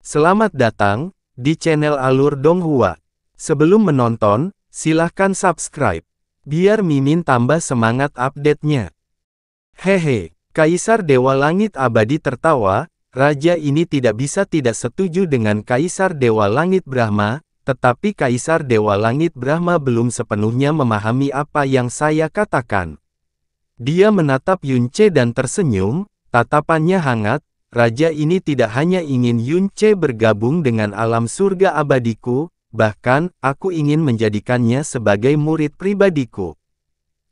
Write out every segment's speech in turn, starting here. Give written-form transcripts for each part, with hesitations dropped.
Selamat datang di channel Alur Donghua. Sebelum menonton, silahkan subscribe, biar Mimin tambah semangat update-nya. Hehe, Kaisar Dewa Langit Abadi tertawa. Raja ini tidak bisa tidak setuju dengan Kaisar Dewa Langit Brahma, tetapi Kaisar Dewa Langit Brahma belum sepenuhnya memahami apa yang saya katakan. Dia menatap Yunce dan tersenyum, tatapannya hangat. Raja ini tidak hanya ingin Yunce bergabung dengan alam surga abadiku, bahkan, aku ingin menjadikannya sebagai murid pribadiku.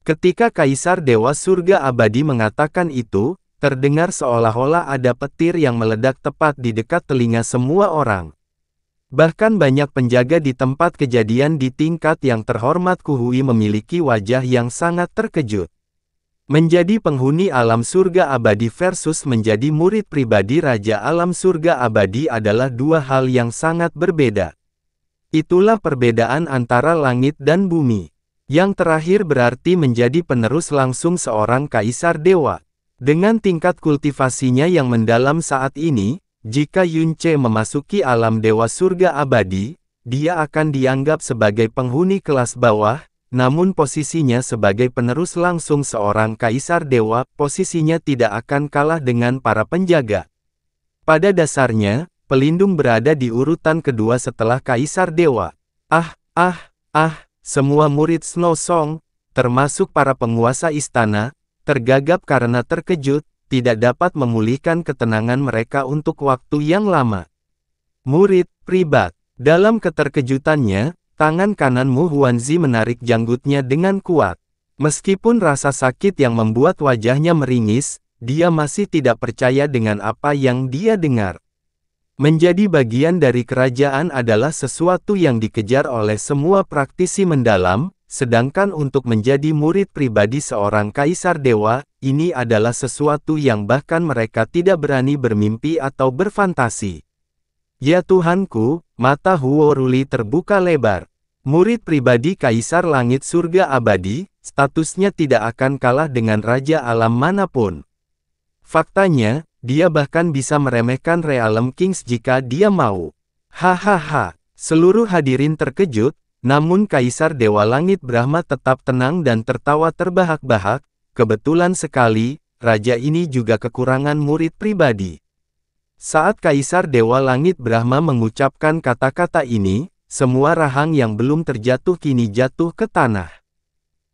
Ketika Kaisar Dewa Surga Abadi mengatakan itu, terdengar seolah-olah ada petir yang meledak tepat di dekat telinga semua orang. Bahkan banyak penjaga di tempat kejadian di tingkat yang terhormat Kuhui memiliki wajah yang sangat terkejut. Menjadi penghuni alam surga abadi versus menjadi murid pribadi Raja Alam Surga Abadi adalah dua hal yang sangat berbeda. Itulah perbedaan antara langit dan bumi. Yang terakhir berarti menjadi penerus langsung seorang Kaisar Dewa. Dengan tingkat kultivasinya yang mendalam saat ini, jika Yunce memasuki alam Dewa Surga Abadi, dia akan dianggap sebagai penghuni kelas bawah. Namun posisinya sebagai penerus langsung seorang Kaisar Dewa, posisinya tidak akan kalah dengan para penjaga. Pada dasarnya, pelindung berada di urutan kedua setelah Kaisar Dewa. Semua murid Snow Song, termasuk para penguasa istana, tergagap karena terkejut, tidak dapat memulihkan ketenangan mereka untuk waktu yang lama. Murid pribadi. Dalam keterkejutannya, tangan kanan Mu Huanzi menarik janggutnya dengan kuat. Meskipun rasa sakit yang membuat wajahnya meringis, dia masih tidak percaya dengan apa yang dia dengar. Menjadi bagian dari kerajaan adalah sesuatu yang dikejar oleh semua praktisi mendalam, sedangkan untuk menjadi murid pribadi seorang Kaisar Dewa, ini adalah sesuatu yang bahkan mereka tidak berani bermimpi atau berfantasi. Ya Tuhanku, mata Huo Ruli terbuka lebar. Murid pribadi Kaisar Langit Surga Abadi, statusnya tidak akan kalah dengan Raja Alam manapun. Faktanya, dia bahkan bisa meremehkan Realm Kings jika dia mau. Hahaha, seluruh hadirin terkejut, namun Kaisar Dewa Langit Brahma tetap tenang dan tertawa terbahak-bahak. Kebetulan sekali, Raja ini juga kekurangan murid pribadi. Saat Kaisar Dewa Langit Brahma mengucapkan kata-kata ini, semua rahang yang belum terjatuh kini jatuh ke tanah.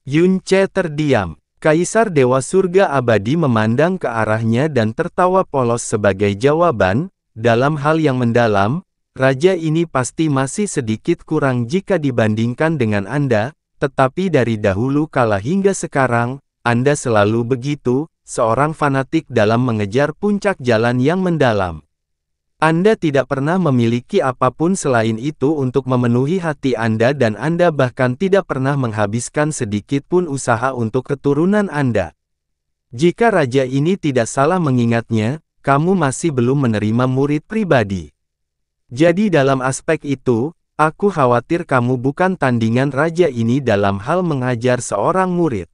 Yunce terdiam. Kaisar Dewa Surga Abadi memandang ke arahnya dan tertawa polos sebagai jawaban, dalam hal yang mendalam, Raja ini pasti masih sedikit kurang jika dibandingkan dengan Anda, tetapi dari dahulu kala hingga sekarang, Anda selalu begitu, seorang fanatik dalam mengejar puncak jalan yang mendalam. Anda tidak pernah memiliki apapun selain itu untuk memenuhi hati Anda dan Anda bahkan tidak pernah menghabiskan sedikit pun usaha untuk keturunan Anda. Jika Raja ini tidak salah mengingatnya, kamu masih belum menerima murid pribadi. Jadi dalam aspek itu, aku khawatir kamu bukan tandingan Raja ini dalam hal mengajar seorang murid.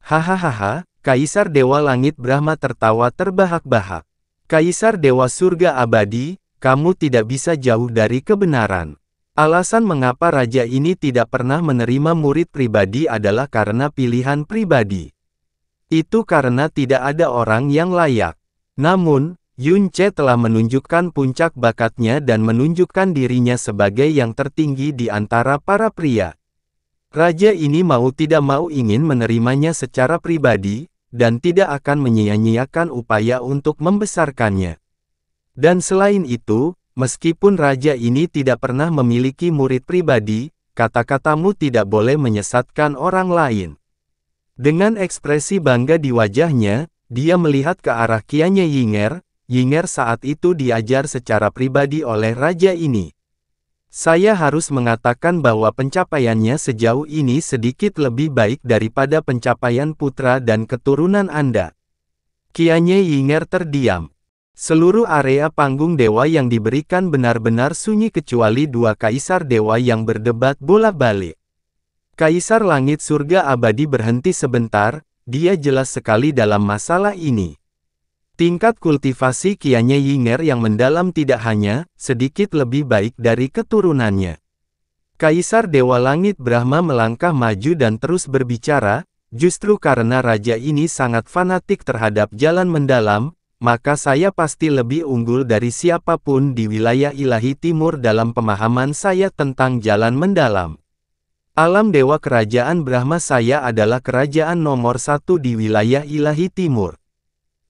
Hahaha, Kaisar Dewa Langit Brahma tertawa terbahak-bahak. Kaisar Dewa Surga Abadi, kamu tidak bisa jauh dari kebenaran. Alasan mengapa Raja ini tidak pernah menerima murid pribadi adalah karena pilihan pribadi. Itu karena tidak ada orang yang layak. Namun, Yunce telah menunjukkan puncak bakatnya dan menunjukkan dirinya sebagai yang tertinggi di antara para pria. Raja ini mau tidak mau ingin menerimanya secara pribadi, dan tidak akan menyia-nyiakan upaya untuk membesarkannya. Dan selain itu, meskipun Raja ini tidak pernah memiliki murid pribadi, kata-katamu tidak boleh menyesatkan orang lain. Dengan ekspresi bangga di wajahnya, dia melihat ke arah Qianye Yinger. Yinger saat itu diajar secara pribadi oleh Raja ini. Saya harus mengatakan bahwa pencapaiannya sejauh ini sedikit lebih baik daripada pencapaian putra dan keturunan Anda. Qianye Yinger terdiam. Seluruh area panggung dewa yang diberikan benar-benar sunyi kecuali dua Kaisar Dewa yang berdebat bolak-balik. Kaisar Langit Surga Abadi berhenti sebentar, dia jelas sekali dalam masalah ini. Tingkat kultivasi Kianya Yinger yang mendalam tidak hanya sedikit lebih baik dari keturunannya. Kaisar Dewa Langit Brahma melangkah maju dan terus berbicara, justru karena raja ini sangat fanatik terhadap jalan mendalam, maka saya pasti lebih unggul dari siapapun di wilayah ilahi timur dalam pemahaman saya tentang jalan mendalam. Alam Dewa Kerajaan Brahma saya adalah kerajaan nomor 1 di wilayah ilahi timur.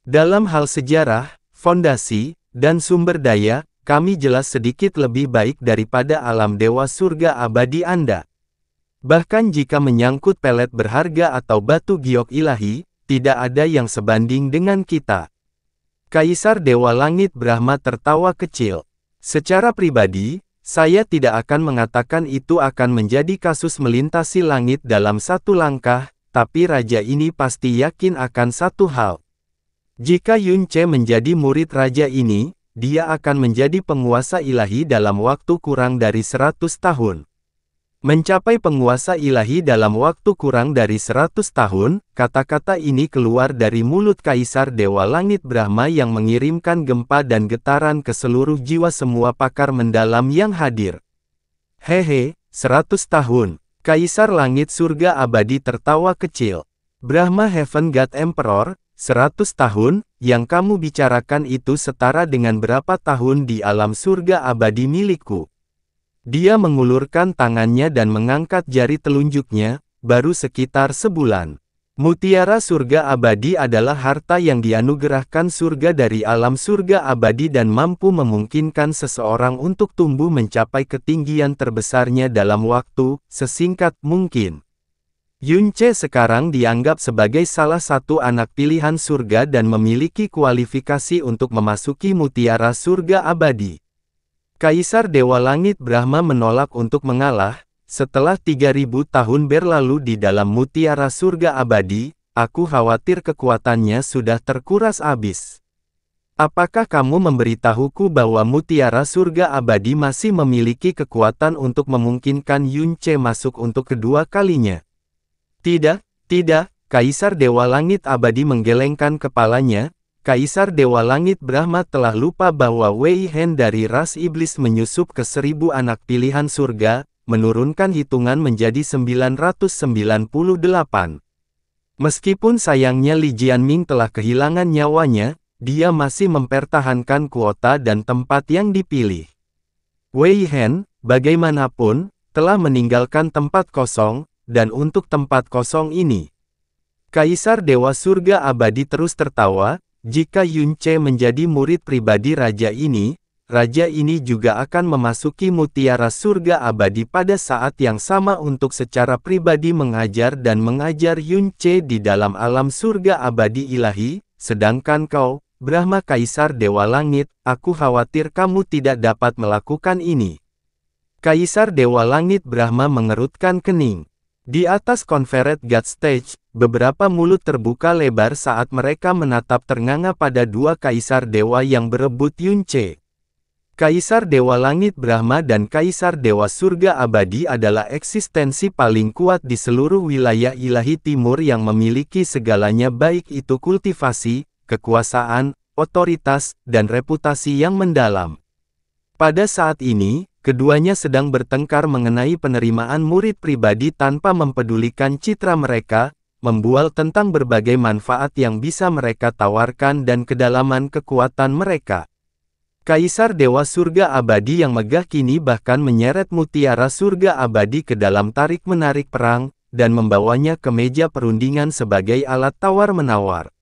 Dalam hal sejarah, fondasi, dan sumber daya, kami jelas sedikit lebih baik daripada alam dewa surga abadi Anda. Bahkan jika menyangkut pelet berharga atau batu giok ilahi, tidak ada yang sebanding dengan kita. Kaisar Dewa Langit Brahma tertawa kecil. Secara pribadi, saya tidak akan mengatakan itu akan menjadi kasus melintasi langit dalam satu langkah, tapi raja ini pasti yakin akan satu hal. Jika Yun Ce menjadi murid raja ini, dia akan menjadi penguasa ilahi dalam waktu kurang dari 100 tahun. Mencapai penguasa ilahi dalam waktu kurang dari 100 tahun, kata-kata ini keluar dari mulut Kaisar Dewa Langit Brahma yang mengirimkan gempa dan getaran ke seluruh jiwa semua pakar mendalam yang hadir. Hehe, 100 tahun. Kaisar Langit Surga Abadi tertawa kecil. Brahma Heaven God Emperor, 100 tahun, yang kamu bicarakan itu setara dengan berapa tahun di alam surga abadi milikku. Dia mengulurkan tangannya dan mengangkat jari telunjuknya, baru sekitar sebulan. Mutiara surga abadi adalah harta yang dianugerahkan surga dari alam surga abadi dan mampu memungkinkan seseorang untuk tumbuh mencapai ketinggian terbesarnya dalam waktu sesingkat mungkin. Yun Ce sekarang dianggap sebagai salah satu anak pilihan surga dan memiliki kualifikasi untuk memasuki mutiara surga abadi. Kaisar Dewa Langit Brahma menolak untuk mengalah. Setelah 3000 tahun berlalu di dalam mutiara surga abadi, aku khawatir kekuatannya sudah terkuras habis. Apakah kamu memberitahuku bahwa mutiara surga abadi masih memiliki kekuatan untuk memungkinkan Yun Ce masuk untuk kedua kalinya? Tidak, tidak, Kaisar Dewa Langit Abadi menggelengkan kepalanya. Kaisar Dewa Langit Brahma telah lupa bahwa Wei Hen dari ras iblis menyusup ke 1000 anak pilihan surga, menurunkan hitungan menjadi 998. Meskipun sayangnya Li Jianming telah kehilangan nyawanya, dia masih mempertahankan kuota dan tempat yang dipilih. Wei Hen, bagaimanapun, telah meninggalkan tempat kosong, dan untuk tempat kosong ini, Kaisar Dewa Surga Abadi terus tertawa. Jika Yun Ce menjadi murid pribadi raja ini juga akan memasuki mutiara surga abadi pada saat yang sama untuk secara pribadi mengajar dan mengajar Yun Ce di dalam alam surga abadi ilahi, sedangkan kau, Brahma Kaisar Dewa Langit, aku khawatir kamu tidak dapat melakukan ini. Kaisar Dewa Langit Brahma mengerutkan kening. Di atas Conferred God Stage, beberapa mulut terbuka lebar saat mereka menatap ternganga pada dua Kaisar Dewa yang berebut Yun Ce. Kaisar Dewa Langit Brahma dan Kaisar Dewa Surga Abadi adalah eksistensi paling kuat di seluruh wilayah ilahi timur yang memiliki segalanya baik itu kultivasi, kekuasaan, otoritas, dan reputasi yang mendalam. Pada saat ini, keduanya sedang bertengkar mengenai penerimaan murid pribadi tanpa mempedulikan citra mereka, membual tentang berbagai manfaat yang bisa mereka tawarkan dan kedalaman kekuatan mereka. Kaisar Dewa Surga Abadi yang megah kini bahkan menyeret mutiara surga abadi ke dalam tarik-menarik perang, dan membawanya ke meja perundingan sebagai alat tawar-menawar.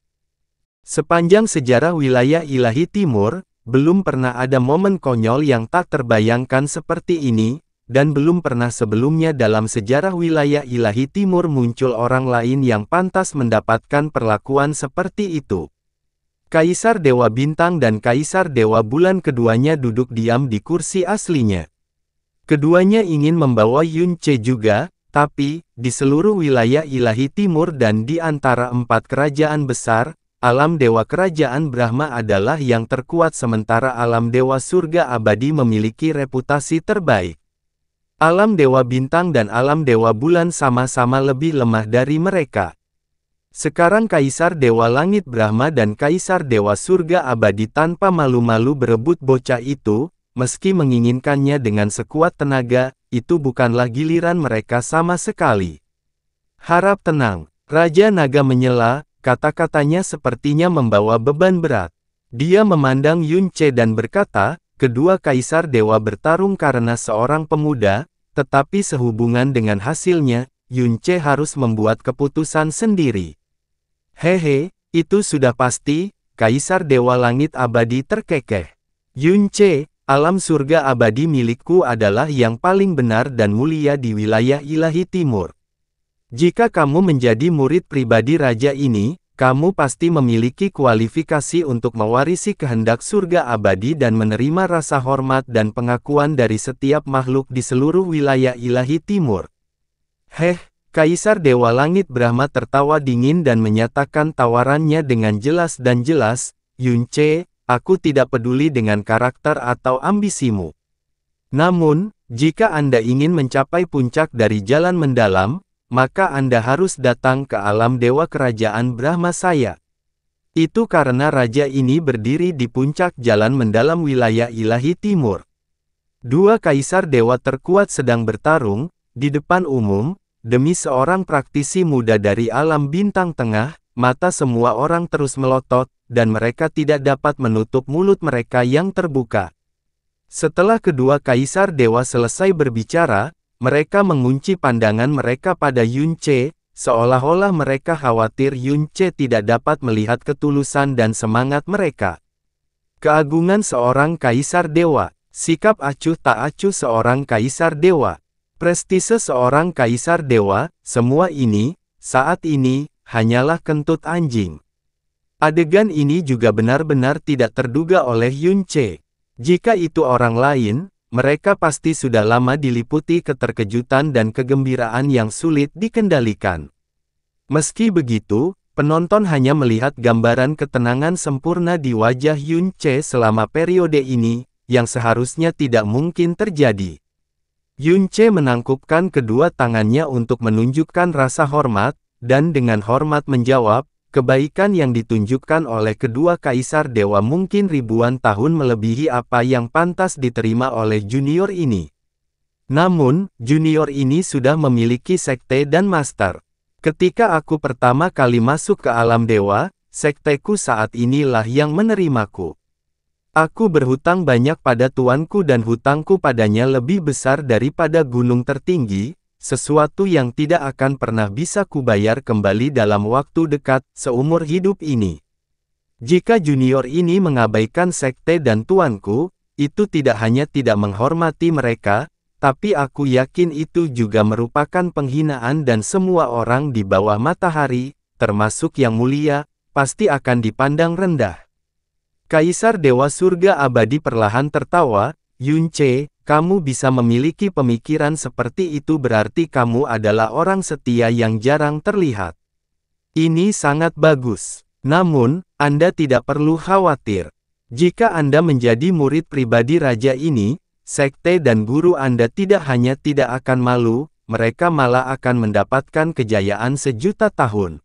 Sepanjang sejarah wilayah ilahi timur, belum pernah ada momen konyol yang tak terbayangkan seperti ini, dan belum pernah sebelumnya dalam sejarah wilayah ilahi timur muncul orang lain yang pantas mendapatkan perlakuan seperti itu. Kaisar Dewa Bintang dan Kaisar Dewa Bulan keduanya duduk diam di kursi aslinya. Keduanya ingin membawa Yun Ce juga, tapi, di seluruh wilayah ilahi timur dan di antara 4 kerajaan besar, alam dewa kerajaan Brahma adalah yang terkuat sementara alam dewa surga abadi memiliki reputasi terbaik. Alam dewa bintang dan alam dewa bulan sama-sama lebih lemah dari mereka. Sekarang Kaisar Dewa Langit Brahma dan Kaisar Dewa Surga Abadi tanpa malu-malu berebut bocah itu, meski menginginkannya dengan sekuat tenaga, itu bukanlah giliran mereka sama sekali. Harap tenang, Raja Naga menyela, kata-katanya sepertinya membawa beban berat. Dia memandang Yun Ce dan berkata, kedua Kaisar Dewa bertarung karena seorang pemuda, tetapi sehubungan dengan hasilnya, Yun Ce harus membuat keputusan sendiri. Hehe, itu sudah pasti, Kaisar Dewa Langit Abadi terkekeh. Yun Ce, alam surga abadi milikku adalah yang paling benar dan mulia di wilayah ilahi timur. Jika kamu menjadi murid pribadi raja ini, kamu pasti memiliki kualifikasi untuk mewarisi kehendak surga abadi dan menerima rasa hormat dan pengakuan dari setiap makhluk di seluruh wilayah ilahi timur. Kaisar Dewa Langit Brahma tertawa dingin dan menyatakan tawarannya dengan jelas dan jelas, Yun Ce, aku tidak peduli dengan karakter atau ambisimu. Namun, jika Anda ingin mencapai puncak dari jalan mendalam, maka Anda harus datang ke alam dewa kerajaan Brahma saya. Itu karena raja ini berdiri di puncak jalan mendalam wilayah ilahi timur. Dua kaisar dewa terkuat sedang bertarung, di depan umum, demi seorang praktisi muda dari alam bintang tengah, mata semua orang terus melotot, dan mereka tidak dapat menutup mulut mereka yang terbuka. Setelah kedua kaisar dewa selesai berbicara, mereka mengunci pandangan mereka pada Yun Ce, seolah-olah mereka khawatir Yun Ce tidak dapat melihat ketulusan dan semangat mereka. Keagungan seorang kaisar dewa, sikap acuh tak acuh seorang kaisar dewa, prestise seorang kaisar dewa, semua ini, saat ini, hanyalah kentut anjing. Adegan ini juga benar-benar tidak terduga oleh Yun Ce. Jika itu orang lain, mereka pasti sudah lama diliputi keterkejutan dan kegembiraan yang sulit dikendalikan. Meski begitu, penonton hanya melihat gambaran ketenangan sempurna di wajah Yun Ce selama periode ini, yang seharusnya tidak mungkin terjadi. Yun Ce menangkupkan kedua tangannya untuk menunjukkan rasa hormat, dan dengan hormat menjawab, kebaikan yang ditunjukkan oleh kedua kaisar dewa mungkin ribuan tahun melebihi apa yang pantas diterima oleh junior ini. Namun, junior ini sudah memiliki sekte dan master. Ketika aku pertama kali masuk ke alam dewa, sekteku saat inilah yang menerimaku. Aku berhutang banyak pada tuanku dan hutangku padanya lebih besar daripada gunung tertinggi, sesuatu yang tidak akan pernah bisa kubayar kembali dalam waktu dekat, seumur hidup ini. Jika junior ini mengabaikan sekte dan tuanku, itu tidak hanya tidak menghormati mereka, tapi aku yakin itu juga merupakan penghinaan dan semua orang di bawah matahari, termasuk yang mulia, pasti akan dipandang rendah. Kaisar Dewa Surga Abadi perlahan tertawa, Yun Ce, kamu bisa memiliki pemikiran seperti itu berarti kamu adalah orang setia yang jarang terlihat. Ini sangat bagus. Namun, Anda tidak perlu khawatir. Jika Anda menjadi murid pribadi raja ini, sekte dan guru Anda tidak hanya tidak akan malu, mereka malah akan mendapatkan kejayaan sejuta tahun.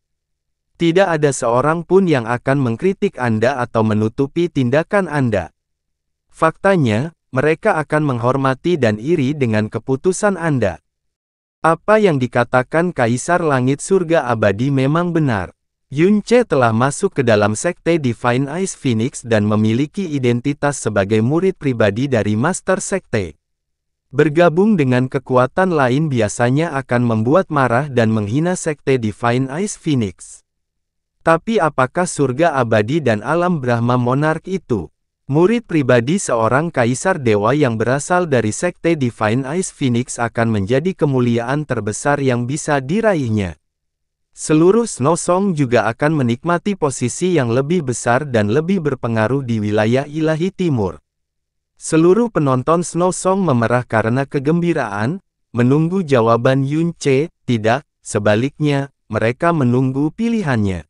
Tidak ada seorang pun yang akan mengkritik Anda atau menutupi tindakan Anda. Faktanya, mereka akan menghormati dan iri dengan keputusan Anda. Apa yang dikatakan Kaisar Langit Surga Abadi memang benar. Yun Ce telah masuk ke dalam sekte Divine Ice Phoenix dan memiliki identitas sebagai murid pribadi dari Master Sekte. Bergabung dengan kekuatan lain biasanya akan membuat marah dan menghina sekte Divine Ice Phoenix. Tapi apakah surga abadi dan alam Brahma Monarch itu? Murid pribadi seorang kaisar dewa yang berasal dari sekte Divine Ice Phoenix akan menjadi kemuliaan terbesar yang bisa diraihnya. Seluruh Snow Song juga akan menikmati posisi yang lebih besar dan lebih berpengaruh di wilayah ilahi timur. Seluruh penonton Snow Song memerah karena kegembiraan, menunggu jawaban Yun Ce, tidak, sebaliknya, mereka menunggu pilihannya.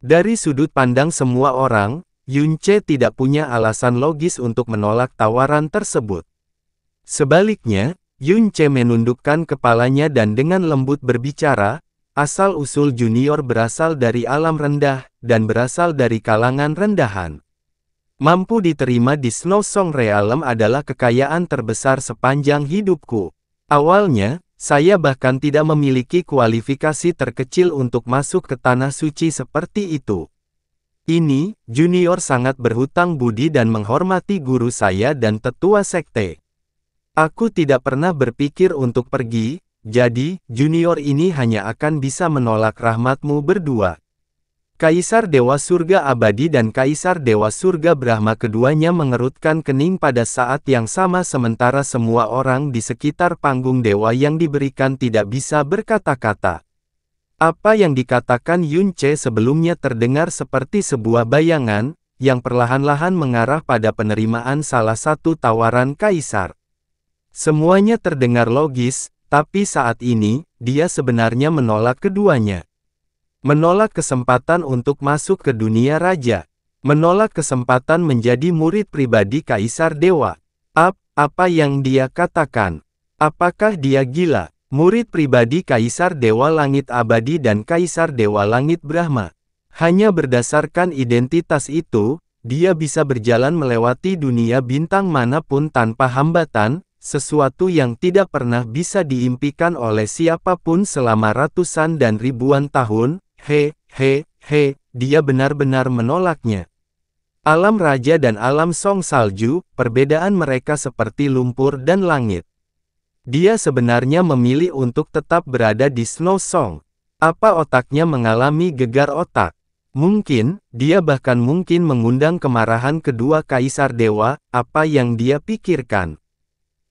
Dari sudut pandang semua orang, Yun Ce tidak punya alasan logis untuk menolak tawaran tersebut. Sebaliknya, Yun Ce menundukkan kepalanya dan dengan lembut berbicara, asal-usul junior berasal dari alam rendah, dan berasal dari kalangan rendahan. Mampu diterima di Snow Song Realm adalah kekayaan terbesar sepanjang hidupku. Awalnya, saya bahkan tidak memiliki kualifikasi terkecil untuk masuk ke tanah suci seperti itu. Ini, junior sangat berhutang budi dan menghormati guru saya dan tetua sekte. Aku tidak pernah berpikir untuk pergi, jadi, junior ini hanya akan bisa menolak rahmatmu berdua. Kaisar Dewa Surga Abadi dan Kaisar Dewa Surga Brahma keduanya mengerutkan kening pada saat yang sama sementara semua orang di sekitar panggung dewa yang diberikan tidak bisa berkata-kata. Apa yang dikatakan Yun Ce sebelumnya terdengar seperti sebuah bayangan, yang perlahan-lahan mengarah pada penerimaan salah satu tawaran Kaisar. Semuanya terdengar logis, tapi saat ini, dia sebenarnya menolak keduanya. Menolak kesempatan untuk masuk ke dunia raja. Menolak kesempatan menjadi murid pribadi Kaisar Dewa. Apa yang dia katakan? Apakah dia gila? Murid pribadi Kaisar Dewa Langit Abadi dan Kaisar Dewa Langit Brahma. Hanya berdasarkan identitas itu, dia bisa berjalan melewati dunia bintang manapun tanpa hambatan, sesuatu yang tidak pernah bisa diimpikan oleh siapapun selama ratusan dan ribuan tahun. Dia benar-benar menolaknya. Alam raja dan alam song salju, perbedaan mereka seperti lumpur dan langit. Dia sebenarnya memilih untuk tetap berada di Snow Song. Apa otaknya mengalami gegar otak? Mungkin, dia bahkan mungkin mengundang kemarahan kedua kaisar dewa, apa yang dia pikirkan.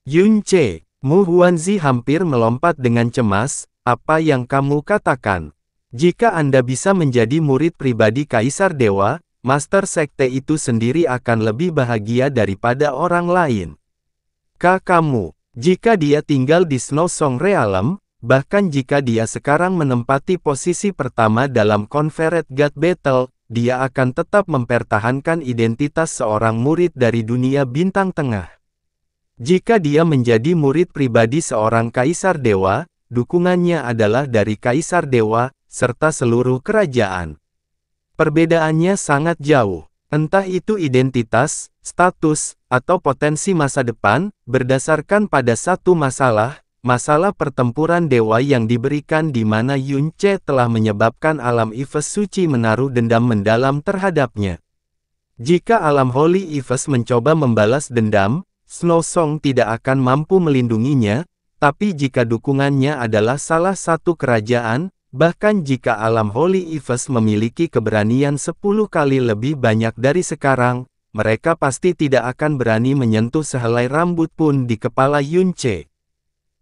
Yun Ce, Mu Huanzi hampir melompat dengan cemas, apa yang kamu katakan? Jika Anda bisa menjadi murid pribadi Kaisar Dewa, Master Sekte itu sendiri akan lebih bahagia daripada orang lain. Kamu, jika dia tinggal di Snow Song Realm, bahkan jika dia sekarang menempati posisi pertama dalam Confederate God Battle, dia akan tetap mempertahankan identitas seorang murid dari dunia bintang tengah. Jika dia menjadi murid pribadi seorang Kaisar Dewa, dukungannya adalah dari Kaisar Dewa, serta seluruh kerajaan. Perbedaannya sangat jauh. Entah itu identitas, status, atau potensi masa depan, berdasarkan pada satu masalah pertempuran dewa yang diberikan di mana Yun Ce telah menyebabkan alam Yves suci menaruh dendam mendalam terhadapnya. Jika alam Holy Yves mencoba membalas dendam, Snow Song tidak akan mampu melindunginya, tapi jika dukungannya adalah salah satu kerajaan, bahkan jika alam Holy Yves memiliki keberanian 10 kali lebih banyak dari sekarang, mereka pasti tidak akan berani menyentuh sehelai rambut pun di kepala Yun Ce.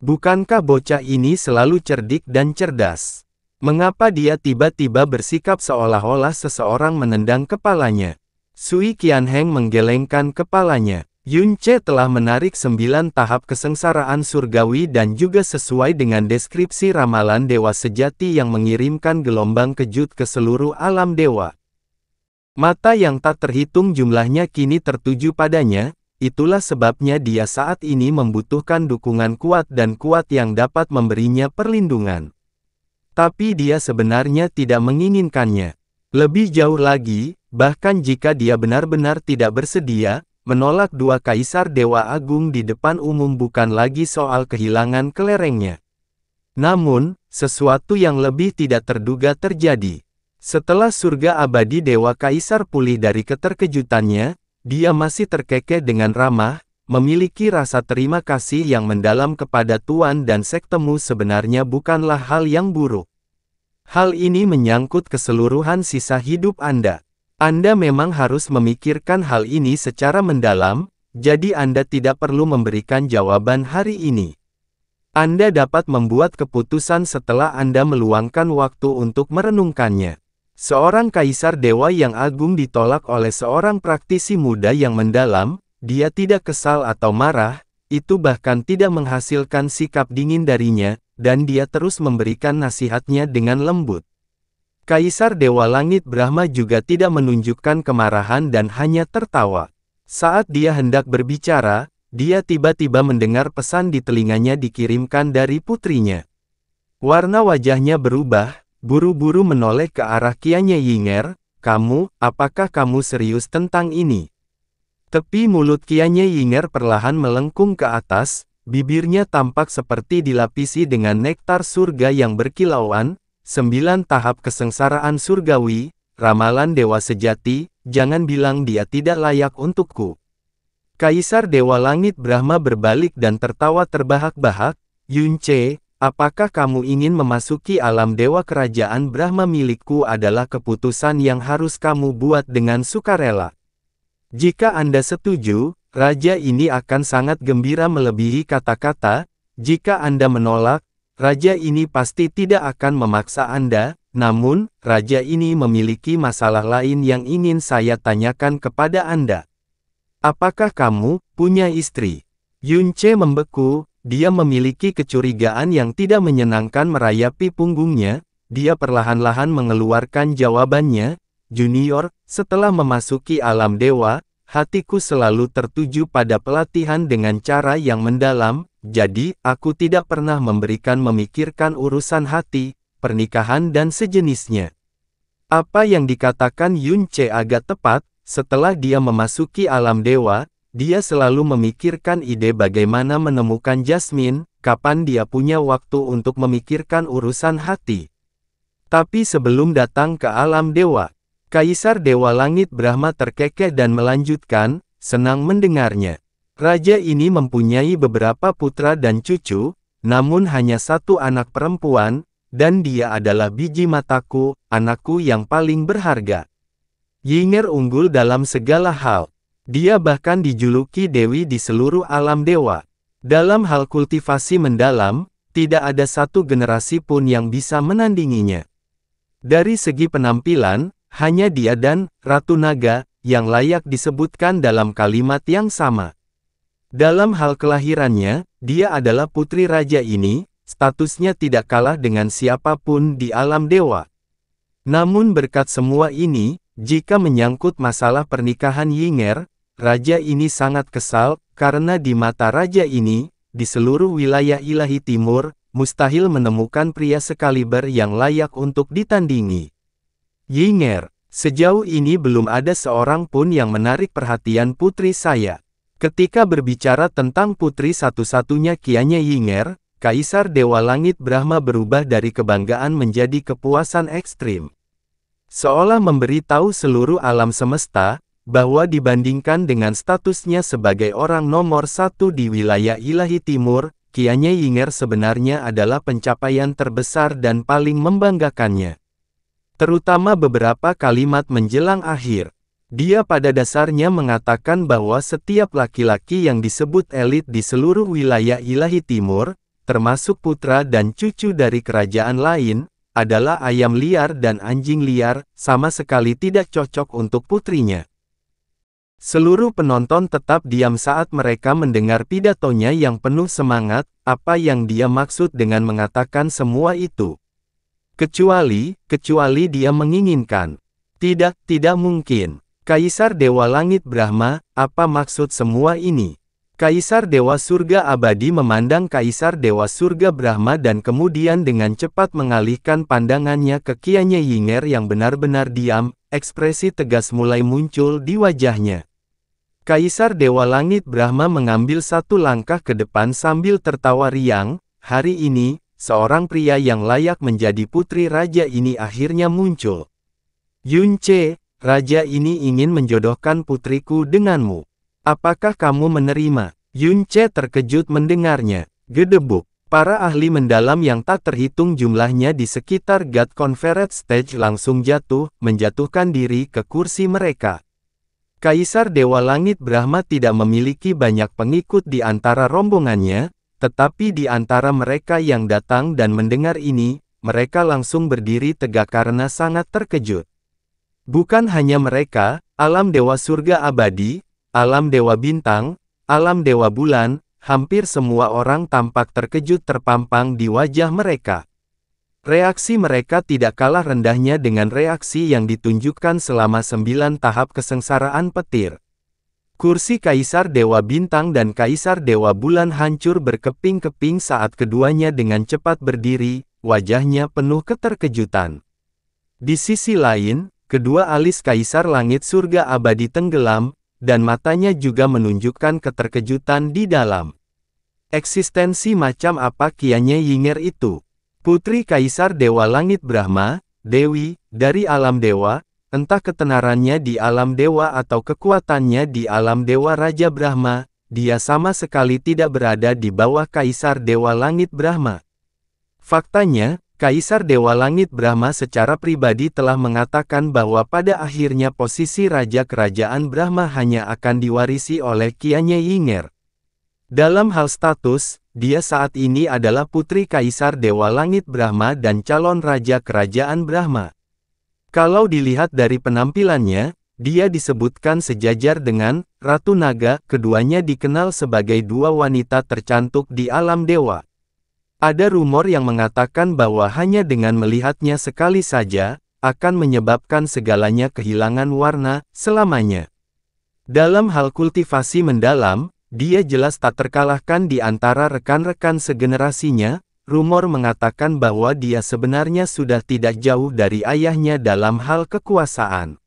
Bukankah bocah ini selalu cerdik dan cerdas? Mengapa dia tiba-tiba bersikap seolah-olah seseorang menendang kepalanya? Sui Qianheng menggelengkan kepalanya. Yun Ce telah menarik 9 tahap kesengsaraan surgawi dan juga sesuai dengan deskripsi ramalan dewa sejati yang mengirimkan gelombang kejut ke seluruh alam dewa. Mata yang tak terhitung jumlahnya kini tertuju padanya, itulah sebabnya dia saat ini membutuhkan dukungan kuat dan kuat yang dapat memberinya perlindungan. Tapi dia sebenarnya tidak menginginkannya. Lebih jauh lagi, bahkan jika dia benar-benar tidak bersedia, menolak dua kaisar dewa agung di depan umum bukan lagi soal kehilangan kelerengnya. Namun, sesuatu yang lebih tidak terduga terjadi. Setelah surga abadi dewa kaisar pulih dari keterkejutannya, dia masih terkekeh dengan ramah, memiliki rasa terima kasih yang mendalam kepada Tuan dan sektemu sebenarnya bukanlah hal yang buruk. Hal ini menyangkut keseluruhan sisa hidup Anda. Anda memang harus memikirkan hal ini secara mendalam, jadi Anda tidak perlu memberikan jawaban hari ini. Anda dapat membuat keputusan setelah Anda meluangkan waktu untuk merenungkannya. Seorang kaisar dewa yang agung ditolak oleh seorang praktisi muda yang mendalam, dia tidak kesal atau marah, itu bahkan tidak menghasilkan sikap dingin darinya, dan dia terus memberikan nasihatnya dengan lembut. Kaisar Dewa Langit Brahma juga tidak menunjukkan kemarahan dan hanya tertawa. Saat dia hendak berbicara, dia tiba-tiba mendengar pesan di telinganya dikirimkan dari putrinya. Warna wajahnya berubah, buru-buru menoleh ke arah Qianye Yinger. Apakah kamu serius tentang ini? Tepi mulut Qianye Yinger perlahan melengkung ke atas, bibirnya tampak seperti dilapisi dengan nektar surga yang berkilauan. 9 tahap kesengsaraan surgawi, ramalan dewa sejati, jangan bilang dia tidak layak untukku. Kaisar Dewa Langit Brahma berbalik dan tertawa terbahak-bahak. Yunce, apakah kamu ingin memasuki alam dewa kerajaan Brahma milikku adalah keputusan yang harus kamu buat dengan sukarela. Jika Anda setuju, raja ini akan sangat gembira melebihi kata-kata. Jika Anda menolak, raja ini pasti tidak akan memaksa Anda. Namun, raja ini memiliki masalah lain yang ingin saya tanyakan kepada Anda. Apakah kamu punya istri? Yunce membeku, dia memiliki kecurigaan yang tidak menyenangkan merayapi punggungnya. Dia perlahan-lahan mengeluarkan jawabannya. Junior, setelah memasuki alam dewa, hatiku selalu tertuju pada pelatihan dengan cara yang mendalam. Jadi, aku tidak pernah memikirkan urusan hati, pernikahan dan sejenisnya. Apa yang dikatakan Yunce agak tepat. Setelah dia memasuki alam dewa, dia selalu memikirkan ide bagaimana menemukan Jasmine, kapan dia punya waktu untuk memikirkan urusan hati. Tapi sebelum datang ke alam dewa, Kaisar Dewa Langit Brahma terkekeh dan melanjutkan, senang mendengarnya. Raja ini mempunyai beberapa putra dan cucu, namun hanya satu anak perempuan, dan dia adalah biji mataku, anakku yang paling berharga. Yinger unggul dalam segala hal. Dia bahkan dijuluki dewi di seluruh alam dewa. Dalam hal kultivasi mendalam, tidak ada satu generasi pun yang bisa menandinginya. Dari segi penampilan, hanya dia dan Ratu Naga yang layak disebutkan dalam kalimat yang sama. Dalam hal kelahirannya, dia adalah putri raja ini, statusnya tidak kalah dengan siapapun di alam dewa. Namun berkat semua ini, jika menyangkut masalah pernikahan Yinger, raja ini sangat kesal, karena di mata raja ini, di seluruh wilayah ilahi timur, mustahil menemukan pria sekaliber yang layak untuk ditandingi. Yinger, sejauh ini belum ada seorang pun yang menarik perhatian putri saya. Ketika berbicara tentang putri satu-satunya Qianye Yinger, Kaisar Dewa Langit Brahma berubah dari kebanggaan menjadi kepuasan ekstrim. Seolah memberitahu seluruh alam semesta, bahwa dibandingkan dengan statusnya sebagai orang nomor 1 di wilayah ilahi timur, Qianye Yinger sebenarnya adalah pencapaian terbesar dan paling membanggakannya. Terutama beberapa kalimat menjelang akhir. Dia pada dasarnya mengatakan bahwa setiap laki-laki yang disebut elit di seluruh wilayah ilahi timur, termasuk putra dan cucu dari kerajaan lain, adalah ayam liar dan anjing liar, sama sekali tidak cocok untuk putrinya. Seluruh penonton tetap diam saat mereka mendengar pidatonya yang penuh semangat. Apa yang dia maksud dengan mengatakan semua itu? Kecuali dia menginginkan. Tidak mungkin. Kaisar Dewa Langit Brahma, apa maksud semua ini? Kaisar Dewa Surga Abadi memandang Kaisar Dewa Surga Brahma dan kemudian dengan cepat mengalihkan pandangannya ke Qianye Yinger yang benar-benar diam, ekspresi tegas mulai muncul di wajahnya. Kaisar Dewa Langit Brahma mengambil satu langkah ke depan sambil tertawa riang. Hari ini, seorang pria yang layak menjadi putri raja ini akhirnya muncul. Yunce, raja ini ingin menjodohkan putriku denganmu. Apakah kamu menerima? Yunce terkejut mendengarnya. Gedebuk. Para ahli mendalam yang tak terhitung jumlahnya di sekitar God Conference Stage langsung menjatuhkan diri ke kursi mereka. Kaisar Dewa Langit Brahma tidak memiliki banyak pengikut di antara rombongannya, tetapi di antara mereka yang datang dan mendengar ini, mereka langsung berdiri tegak karena sangat terkejut. Bukan hanya mereka, alam Dewa Surga Abadi, alam Dewa Bintang, alam Dewa Bulan, hampir semua orang tampak terkejut terpampang di wajah mereka. Reaksi mereka tidak kalah rendahnya dengan reaksi yang ditunjukkan selama 9 tahap kesengsaraan petir. Kursi Kaisar Dewa Bintang dan Kaisar Dewa Bulan hancur berkeping-keping saat keduanya dengan cepat berdiri. wajahnya penuh keterkejutan. Di sisi lain, kedua alis Kaisar Langit Surga Abadi tenggelam, dan matanya juga menunjukkan keterkejutan di dalam. Eksistensi macam apa Qianye Yinger itu? Putri Kaisar Dewa Langit Brahma, Dewi, dari alam dewa, entah ketenarannya di alam dewa atau kekuatannya di alam dewa Raja Brahma, dia sama sekali tidak berada di bawah Kaisar Dewa Langit Brahma. Faktanya, Kaisar Dewa Langit Brahma secara pribadi telah mengatakan bahwa pada akhirnya posisi Raja Kerajaan Brahma hanya akan diwarisi oleh Qianye Yinger. Dalam hal status, dia saat ini adalah putri Kaisar Dewa Langit Brahma dan calon Raja Kerajaan Brahma. Kalau dilihat dari penampilannya, dia disebutkan sejajar dengan Ratu Naga, keduanya dikenal sebagai dua wanita tercantik di alam dewa. Ada rumor yang mengatakan bahwa hanya dengan melihatnya sekali saja, akan menyebabkan segalanya kehilangan warna selamanya. Dalam hal kultivasi mendalam, dia jelas tak terkalahkan di antara rekan-rekan segenerasinya. Rumor mengatakan bahwa dia sebenarnya sudah tidak jauh dari ayahnya dalam hal kekuasaan.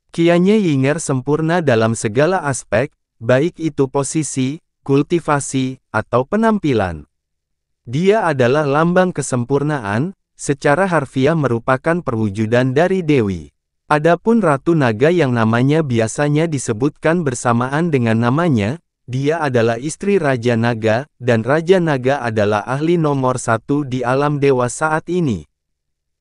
Qianye Yinger sempurna dalam segala aspek, baik itu posisi, kultivasi, atau penampilan. Dia adalah lambang kesempurnaan, secara harfiah merupakan perwujudan dari Dewi. Adapun Ratu Naga yang namanya biasanya disebutkan bersamaan dengan namanya, dia adalah istri Raja Naga, dan Raja Naga adalah ahli nomor satu di alam dewa saat ini.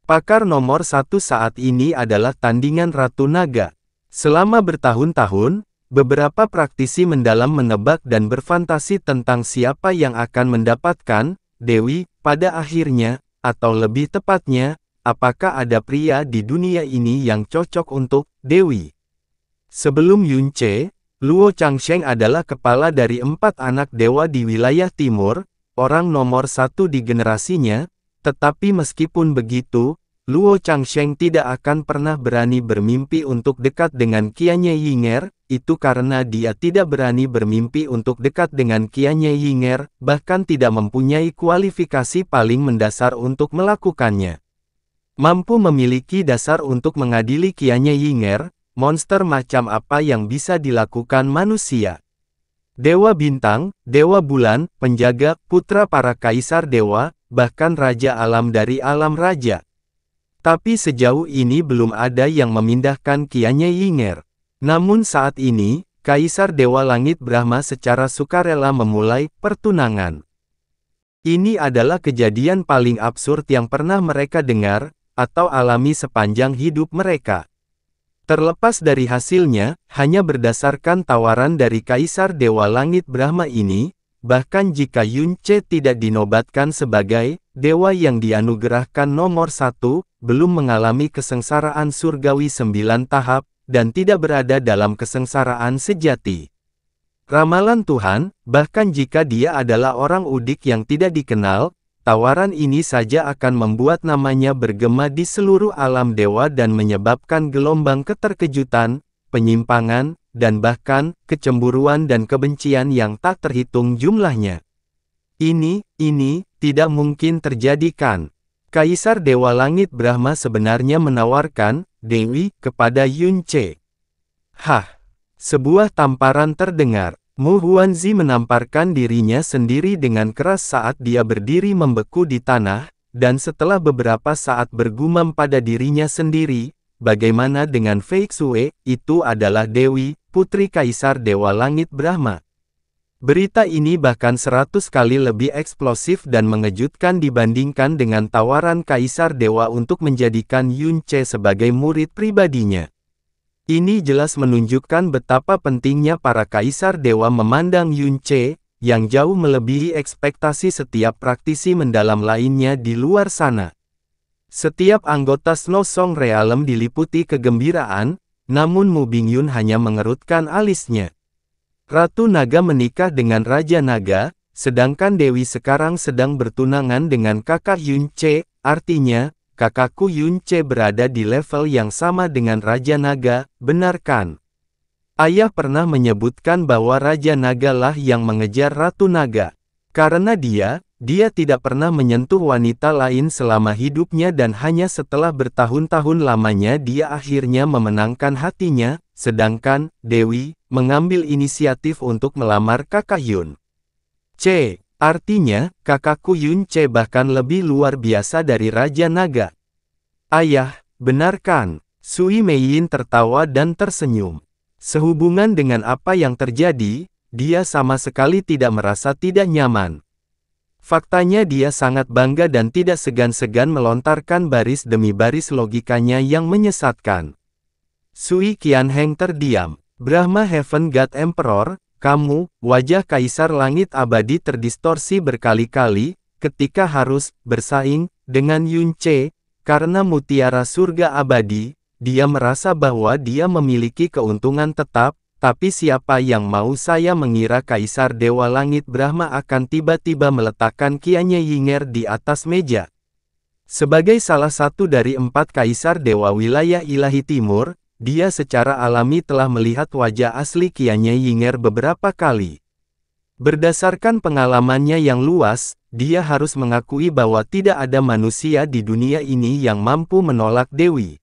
Pakar nomor satu saat ini adalah tandingan Ratu Naga. Selama bertahun-tahun, beberapa praktisi mendalam menebak dan berfantasi tentang siapa yang akan mendapatkan Dewi, pada akhirnya, atau lebih tepatnya, apakah ada pria di dunia ini yang cocok untuk Dewi. Sebelum Yunce, Luo Changsheng adalah kepala dari 4 anak dewa di wilayah timur, orang nomor satu di generasinya, tetapi meskipun begitu, Luo Changsheng tidak akan pernah berani bermimpi untuk dekat dengan Qianye Yinger, itu karena dia tidak berani bermimpi untuk dekat dengan Qianye Yinger, bahkan tidak mempunyai kualifikasi paling mendasar untuk melakukannya. Mampu memiliki dasar untuk mengadili Qianye Yinger, monster macam apa yang bisa dilakukan manusia? Dewa bintang, dewa bulan, penjaga, putra para kaisar dewa, bahkan raja alam dari alam raja. Tapi sejauh ini belum ada yang memindahkan Qianye Yinger. Namun saat ini, Kaisar Dewa Langit Brahma secara sukarela memulai pertunangan. Ini adalah kejadian paling absurd yang pernah mereka dengar, atau alami sepanjang hidup mereka. Terlepas dari hasilnya, hanya berdasarkan tawaran dari Kaisar Dewa Langit Brahma ini, bahkan jika Yunce tidak dinobatkan sebagai dewa yang dianugerahkan nomor satu, belum mengalami kesengsaraan surgawi 9 tahap, dan tidak berada dalam kesengsaraan sejati. Ramalan Tuhan, bahkan jika dia adalah orang udik yang tidak dikenal, tawaran ini saja akan membuat namanya bergema di seluruh alam dewa dan menyebabkan gelombang keterkejutan, penyimpangan, dan bahkan kecemburuan dan kebencian yang tak terhitung jumlahnya. Ini tidak mungkin terjadi kan? Kaisar Dewa Langit Brahma sebenarnya menawarkan Dewi kepada Yunce. Hah! Sebuah tamparan terdengar. Mu Huanzi menamparkan dirinya sendiri dengan keras saat dia berdiri membeku di tanah, dan setelah beberapa saat bergumam pada dirinya sendiri, bagaimana dengan Fei Xue, itu adalah Dewi, putri Kaisar Dewa Langit Brahma. Berita ini bahkan 100 kali lebih eksplosif dan mengejutkan dibandingkan dengan tawaran Kaisar Dewa untuk menjadikan Yunce sebagai murid pribadinya. Ini jelas menunjukkan betapa pentingnya para Kaisar Dewa memandang Yunce, yang jauh melebihi ekspektasi setiap praktisi mendalam lainnya di luar sana. Setiap anggota Snow Song Realm diliputi kegembiraan, namun Mu Bingyun hanya mengerutkan alisnya. Ratu Naga menikah dengan Raja Naga, sedangkan Dewi sekarang sedang bertunangan dengan kakak Yunce, artinya, kakakku Yunce berada di level yang sama dengan Raja Naga, benar kan? Ayah pernah menyebutkan bahwa Raja Naga lah yang mengejar Ratu Naga. Karena dia Dia tidak pernah menyentuh wanita lain selama hidupnya dan hanya setelah bertahun-tahun lamanya dia akhirnya memenangkan hatinya, sedangkan Dewi mengambil inisiatif untuk melamar kakak Yun Ce. Artinya, kakakku Yun Ce bahkan lebih luar biasa dari Raja Naga. Ayah, benar kan? Sui Meiyin tertawa dan tersenyum. Sehubungan dengan apa yang terjadi, dia sama sekali tidak merasa tidak nyaman. Faktanya dia sangat bangga dan tidak segan-segan melontarkan baris demi baris logikanya yang menyesatkan. Sui Qianheng terdiam. Brahma Heaven God Emperor, kamu, wajah Kaisar Langit Abadi terdistorsi berkali-kali, ketika harus bersaing dengan Yun Ce, karena mutiara surga abadi, dia merasa bahwa dia memiliki keuntungan tetap. Tapi siapa yang mau saya mengira Kaisar Dewa Langit Brahma akan tiba-tiba meletakkan Qianye Yinger di atas meja. Sebagai salah satu dari 4 Kaisar Dewa Wilayah Ilahi Timur, dia secara alami telah melihat wajah asli Qianye Yinger beberapa kali. Berdasarkan pengalamannya yang luas, dia harus mengakui bahwa tidak ada manusia di dunia ini yang mampu menolak Dewi.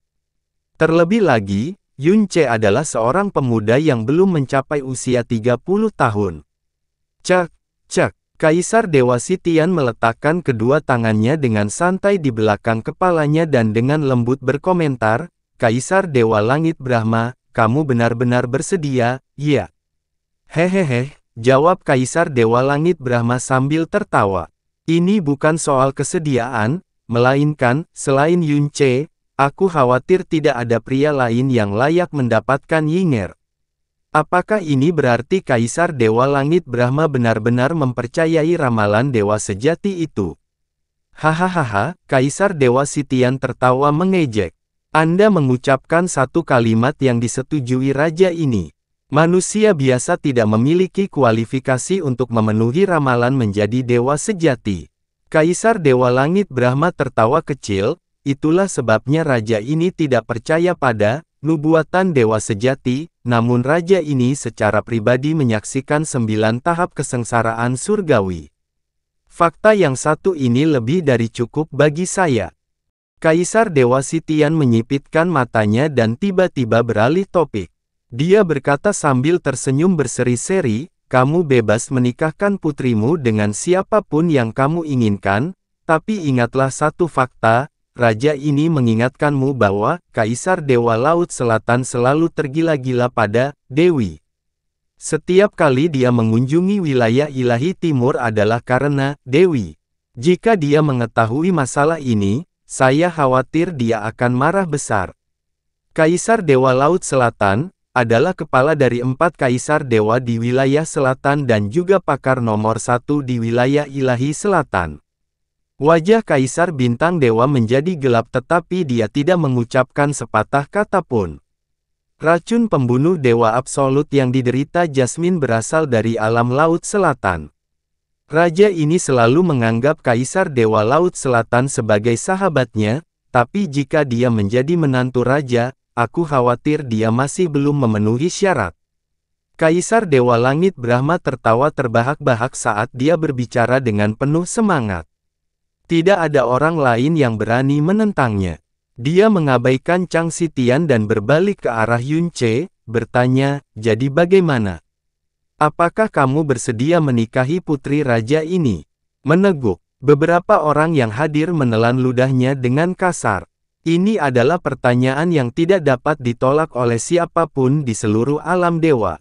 Terlebih lagi, Yun Ce adalah seorang pemuda yang belum mencapai usia 30 tahun. Cek, cek, Kaisar Dewa Sitian meletakkan kedua tangannya dengan santai di belakang kepalanya dan dengan lembut berkomentar, Kaisar Dewa Langit Brahma, kamu benar-benar bersedia, ya? Hehehe, jawab Kaisar Dewa Langit Brahma sambil tertawa. Ini bukan soal kesediaan, melainkan, selain Yun Ce, aku khawatir tidak ada pria lain yang layak mendapatkan Yinger. Apakah ini berarti Kaisar Dewa Langit Brahma benar-benar mempercayai ramalan dewa sejati itu? Hahaha, Kaisar Dewa Sitian tertawa mengejek. Anda mengucapkan satu kalimat yang disetujui raja ini. Manusia biasa tidak memiliki kualifikasi untuk memenuhi ramalan menjadi dewa sejati. Kaisar Dewa Langit Brahma tertawa kecil. Itulah sebabnya raja ini tidak percaya pada nubuatan dewa sejati, namun raja ini secara pribadi menyaksikan 9 tahap kesengsaraan surgawi. Fakta yang satu ini lebih dari cukup bagi saya. Kaisar Dewa Sitian menyipitkan matanya dan tiba-tiba beralih topik. Dia berkata sambil tersenyum berseri-seri, kamu bebas menikahkan putrimu dengan siapapun yang kamu inginkan, tapi ingatlah satu fakta, raja ini mengingatkanmu bahwa Kaisar Dewa Laut Selatan selalu tergila-gila pada Dewi. Setiap kali dia mengunjungi wilayah Ilahi Timur adalah karena Dewi. Jika dia mengetahui masalah ini, saya khawatir dia akan marah besar. Kaisar Dewa Laut Selatan adalah kepala dari 4 Kaisar Dewa di wilayah selatan dan juga pakar nomor 1 di wilayah Ilahi Selatan. Wajah Kaisar Bintang Dewa menjadi gelap tetapi dia tidak mengucapkan sepatah kata pun. Racun pembunuh dewa absolut yang diderita Jasmine berasal dari alam Laut Selatan. Raja ini selalu menganggap Kaisar Dewa Laut Selatan sebagai sahabatnya, tapi jika dia menjadi menantu raja, aku khawatir dia masih belum memenuhi syarat. Kaisar Dewa Langit Brahma tertawa terbahak-bahak saat dia berbicara dengan penuh semangat. Tidak ada orang lain yang berani menentangnya. Dia mengabaikan Chang Sitian dan berbalik ke arah Yun Ce, bertanya, jadi bagaimana? Apakah kamu bersedia menikahi putri raja ini? Meneguk. Beberapa orang yang hadir menelan ludahnya dengan kasar. Ini adalah pertanyaan yang tidak dapat ditolak oleh siapapun di seluruh alam dewa.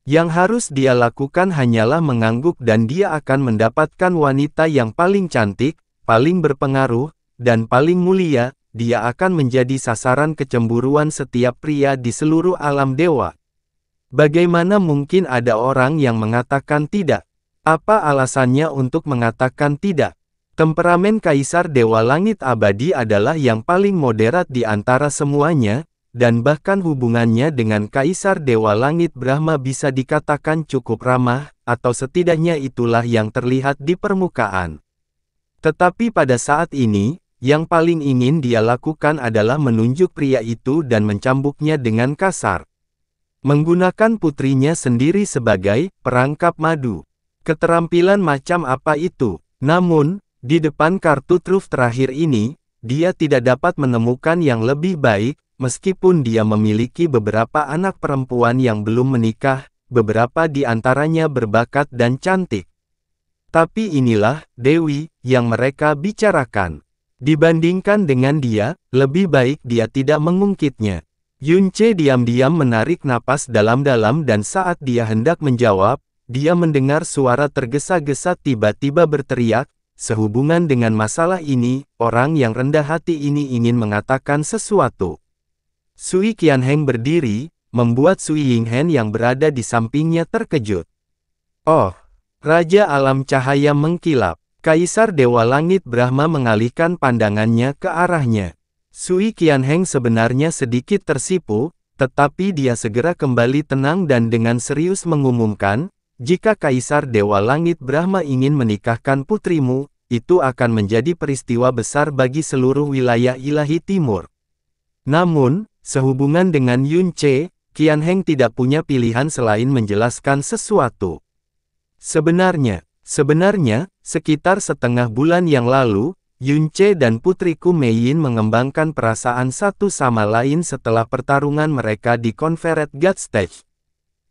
Yang harus dia lakukan hanyalah mengangguk dan dia akan mendapatkan wanita yang paling cantik, paling berpengaruh, dan paling mulia. Dia akan menjadi sasaran kecemburuan setiap pria di seluruh alam dewa. Bagaimana mungkin ada orang yang mengatakan tidak? Apa alasannya untuk mengatakan tidak? Temperamen Kaisar Dewa Langit Abadi adalah yang paling moderat di antara semuanya, dan bahkan hubungannya dengan Kaisar Dewa Langit Brahma bisa dikatakan cukup ramah, atau setidaknya itulah yang terlihat di permukaan. Tetapi pada saat ini, yang paling ingin dia lakukan adalah menunjuk pria itu dan mencambuknya dengan kasar. Menggunakan putrinya sendiri sebagai perangkap madu. Keterampilan macam apa itu? Namun, di depan kartu truf terakhir ini, dia tidak dapat menemukan yang lebih baik, meskipun dia memiliki beberapa anak perempuan yang belum menikah, beberapa di antaranya berbakat dan cantik. Tapi inilah, Dewi, yang mereka bicarakan. Dibandingkan dengan dia, lebih baik dia tidak mengungkitnya. Yunce diam-diam menarik napas dalam-dalam dan saat dia hendak menjawab, dia mendengar suara tergesa-gesa tiba-tiba berteriak, sehubungan dengan masalah ini, orang yang rendah hati ini ingin mengatakan sesuatu. Sui Qianheng berdiri, membuat Sui Yinghen yang berada di sampingnya terkejut. Oh, Raja Alam Cahaya mengkilap. Kaisar Dewa Langit Brahma mengalihkan pandangannya ke arahnya. Sui Qianheng sebenarnya sedikit tersipu, tetapi dia segera kembali tenang dan dengan serius mengumumkan, jika Kaisar Dewa Langit Brahma ingin menikahkan putrimu, itu akan menjadi peristiwa besar bagi seluruh wilayah ilahi timur. Namun, sehubungan dengan Yunce, Qianheng tidak punya pilihan selain menjelaskan sesuatu. Sebenarnya, sekitar setengah bulan yang lalu, Yunce dan putriku Mei Yin mengembangkan perasaan satu sama lain setelah pertarungan mereka di Confederate God Stage.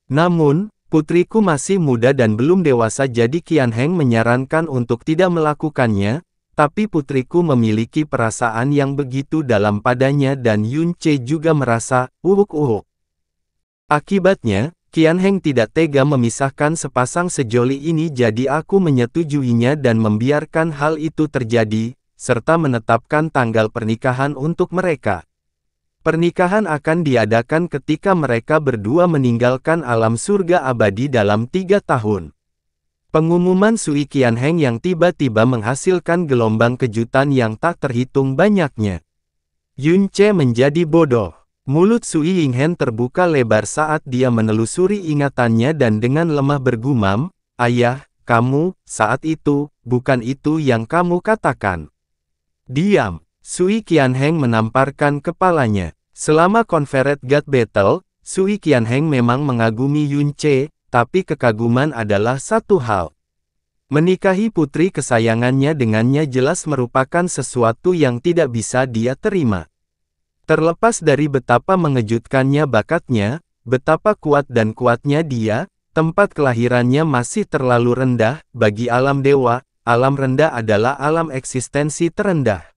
Namun, putriku masih muda dan belum dewasa jadi Qianheng menyarankan untuk tidak melakukannya, tapi putriku memiliki perasaan yang begitu dalam padanya dan Yunce juga merasa, Akibatnya, Qianheng tidak tega memisahkan sepasang sejoli ini jadi aku menyetujuinya dan membiarkan hal itu terjadi, serta menetapkan tanggal pernikahan untuk mereka. Pernikahan akan diadakan ketika mereka berdua meninggalkan alam surga abadi dalam 3 tahun. Pengumuman Sui Qianheng yang tiba-tiba menghasilkan gelombang kejutan yang tak terhitung banyaknya. Yunce menjadi bodoh. Mulut Sui Yinghen terbuka lebar saat dia menelusuri ingatannya dan dengan lemah bergumam, "Ayah, kamu, saat itu, bukan itu yang kamu katakan." "Diam." Sui Qianheng menamparkan kepalanya. Selama Confederate God Battle, Sui Qianheng memang mengagumi Yunce, tapi kekaguman adalah satu hal. Menikahi putri kesayangannya dengannya jelas merupakan sesuatu yang tidak bisa dia terima. Terlepas dari betapa mengejutkannya bakatnya, betapa kuat dan kuatnya dia, tempat kelahirannya masih terlalu rendah, bagi alam dewa, alam rendah adalah alam eksistensi terendah.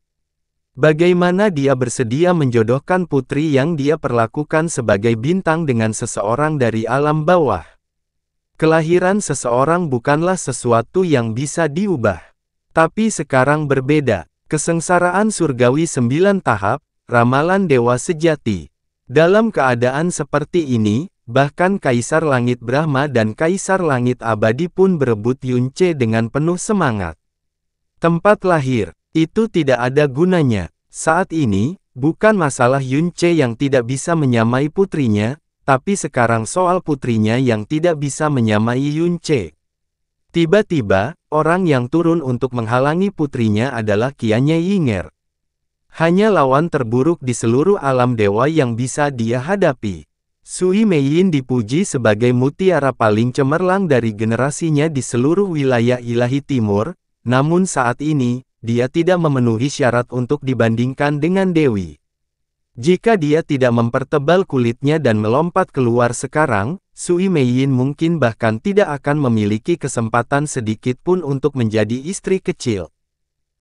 Bagaimana dia bersedia menjodohkan putri yang dia perlakukan sebagai bintang dengan seseorang dari alam bawah? Kelahiran seseorang bukanlah sesuatu yang bisa diubah. Tapi sekarang berbeda, kesengsaraan surgawi 9 tahap, ramalan dewa sejati. Dalam keadaan seperti ini, bahkan Kaisar Langit Brahma dan Kaisar Langit Abadi pun berebut Yunce dengan penuh semangat. Tempat lahir, itu tidak ada gunanya. Saat ini, bukan masalah Yunce yang tidak bisa menyamai putrinya, tapi sekarang soal putrinya yang tidak bisa menyamai Yunce. Tiba-tiba, orang yang turun untuk menghalangi putrinya adalah Qianye Yinger. Hanya lawan terburuk di seluruh alam dewa yang bisa dia hadapi. Sui Mei Yin dipuji sebagai mutiara paling cemerlang dari generasinya di seluruh wilayah ilahi timur, namun saat ini, dia tidak memenuhi syarat untuk dibandingkan dengan Dewi. Jika dia tidak mempertebal kulitnya dan melompat keluar sekarang, Sui Mei Yin mungkin bahkan tidak akan memiliki kesempatan sedikit pun untuk menjadi istri kecil.